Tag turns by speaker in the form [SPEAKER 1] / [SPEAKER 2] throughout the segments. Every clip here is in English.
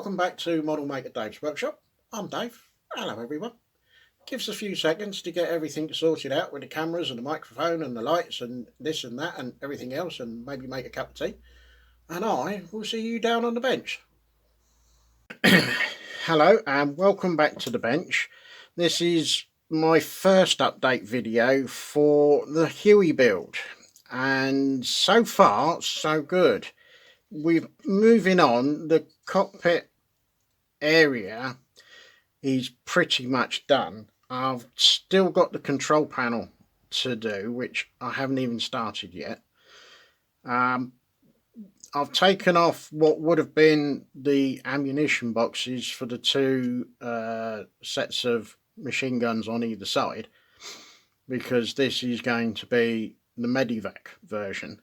[SPEAKER 1] welcome back to Model Maker Dave's Workshop. I'm Dave. Hello everyone. Give us a few seconds to get everything sorted out with the cameras and the microphone and the lights and this and that and everything else, and maybe make a cup of tea. And I will see you down on the bench. Hello and welcome back to the bench. This is my first update video for the Huey build, and so far so good. We're moving on. The cockpit area is pretty much done. I've still got the control panel to do, which I haven't even started yet. I've taken off what would have been the ammunition boxes for the two sets of machine guns on either side, because this is going to be the Medivac version.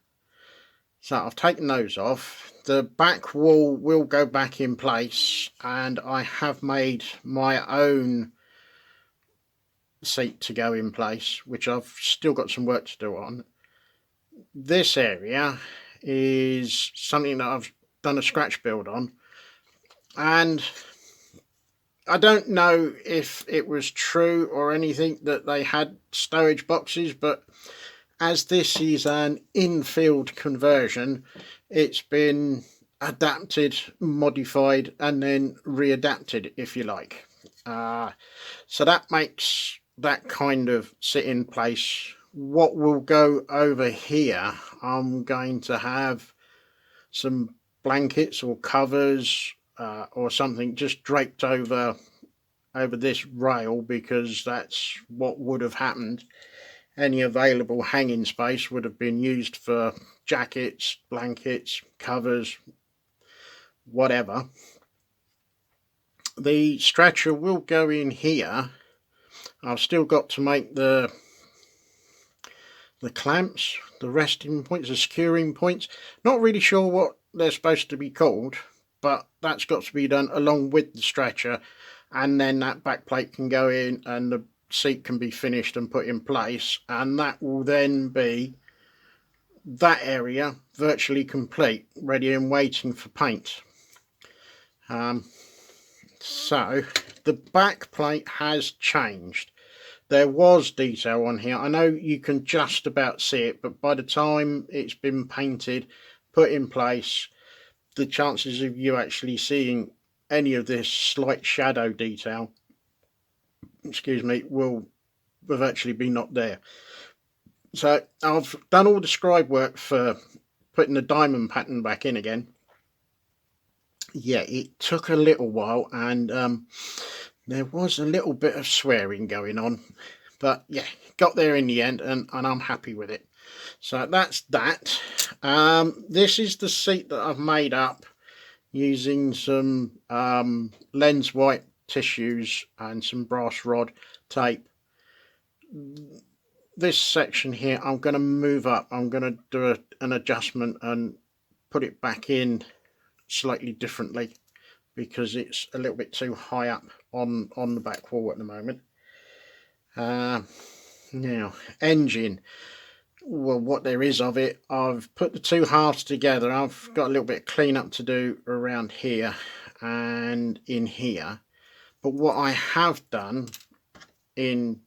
[SPEAKER 1] So I've taken those off. The back wall will go back in place, and I have made my own seat to go in place, which I've still got some work to do on. This area is something that I've done a scratch build on, and I don't know if it was true or anything that they had stowage boxes, but as this is an in-field conversion, it's been adapted, modified, and then readapted, if you like. So that makes that kind of sit in place. What will go over here, I'm going to have some blankets or covers or something just draped over this rail, because that's what would have happened. Any available hanging space would have been used for jackets, blankets, covers, whatever. The stretcher will go in here. I've still got to make the clamps, the resting points, the securing points. Not really sure what they're supposed to be called, but that's got to be done along with the stretcher, and then that back plate can go in and the seat can be finished and put in place, and that will then be that area virtually complete, ready and waiting for paint. So the back plate has changed. There was detail on here. I know you can just about see it, but by the time it's been painted, put in place, the chances of you actually seeing any of this slight shadow detail, excuse me, will virtually be not there. So I've done all the scribe work for putting the diamond pattern back in again. Yeah, it took a little while, and there was a little bit of swearing going on, but yeah, got there in the end, and I'm happy with it. So that's that. This is the seat that I've made up using some lens white tissues and some brass rod tape. This section here I'm going to move up. I'm going to do an adjustment and put it back in slightly differently, because it's a little bit too high up on the back wall at the moment. Now, engine. Well, what there is of it, I've put the two halves together. I've got a little bit of clean up to do around here and in here, but what I have done inside,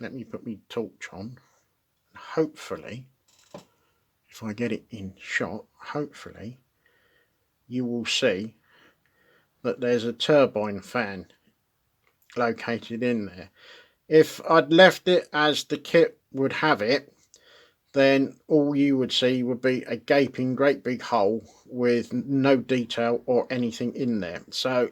[SPEAKER 1] let me put my torch on, hopefully if I get it in shot, hopefully you will see that there's a turbine fan located in there. If I'd left it as the kit would have it, then all you would see would be a gaping great big hole with no detail or anything in there. So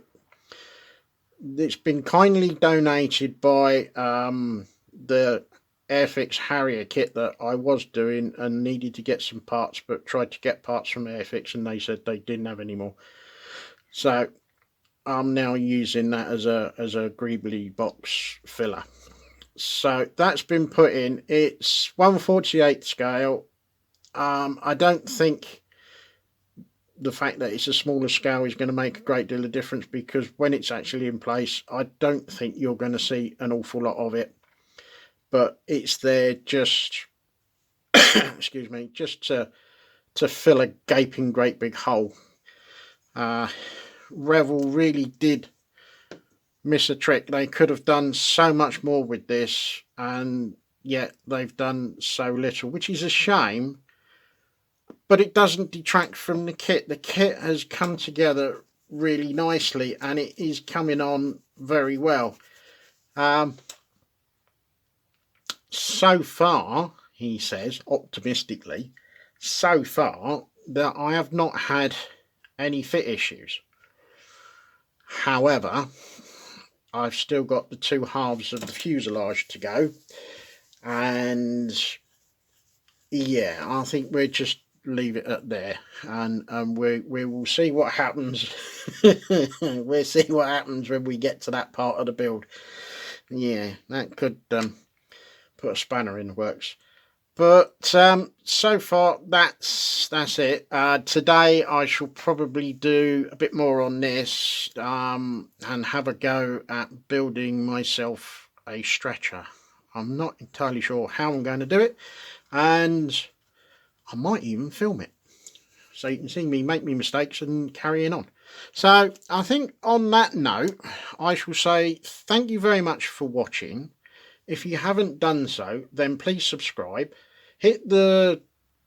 [SPEAKER 1] it's been kindly donated by the Airfix Harrier kit that I was doing and needed to get some parts, but tried to get parts from Airfix and they said they didn't have any more. So I'm now using that as a greebly box filler. So that's been put in. It's 1/48 scale. I don't think the fact that it's a smaller scale is going to make a great deal of difference, because when it's actually in place, I don't think you're going to see an awful lot of it. But it's there just excuse me, just to fill a gaping great big hole. Revel really did miss a trick. They could have done so much more with this, and yet they've done so little, which is a shame, but it doesn't detract from the kit. The kit has come together really nicely, and it is coming on very well. So far, he says optimistically, so far that I have not had any fit issues. However, I've still got the two halves of the fuselage to go, and yeah, I think we'll just leave it at there, and we will see what happens. We'll see what happens when we get to that part of the build. Yeah, that could put a spanner in the works. But so far that's it. Today I shall probably do a bit more on this and have a go at building myself a stretcher. I'm not entirely sure how I'm going to do it, and I might even film it, so you can see me make me mistakes and carrying on. So I think on that note, I shall say thank you very much for watching. If you haven't done so, then please subscribe. Hit the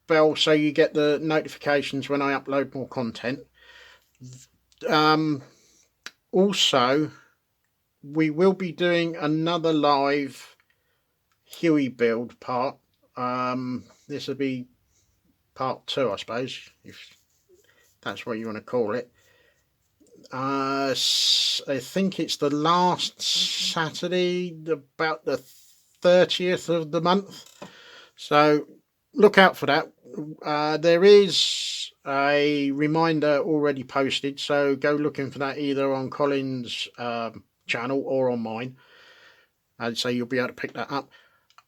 [SPEAKER 1] bell so you get the notifications when I upload more content. Also, we will be doing another live Huey build part. This will be part 2, I suppose, if that's what you want to call it. I think it's the last Saturday, about the 30th of the month. So look out for that. There is a reminder already posted, so go looking for that either on Colin's channel or on mine, and so you'll be able to pick that up.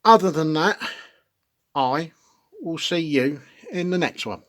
[SPEAKER 1] Other than that, I will see you in the next one.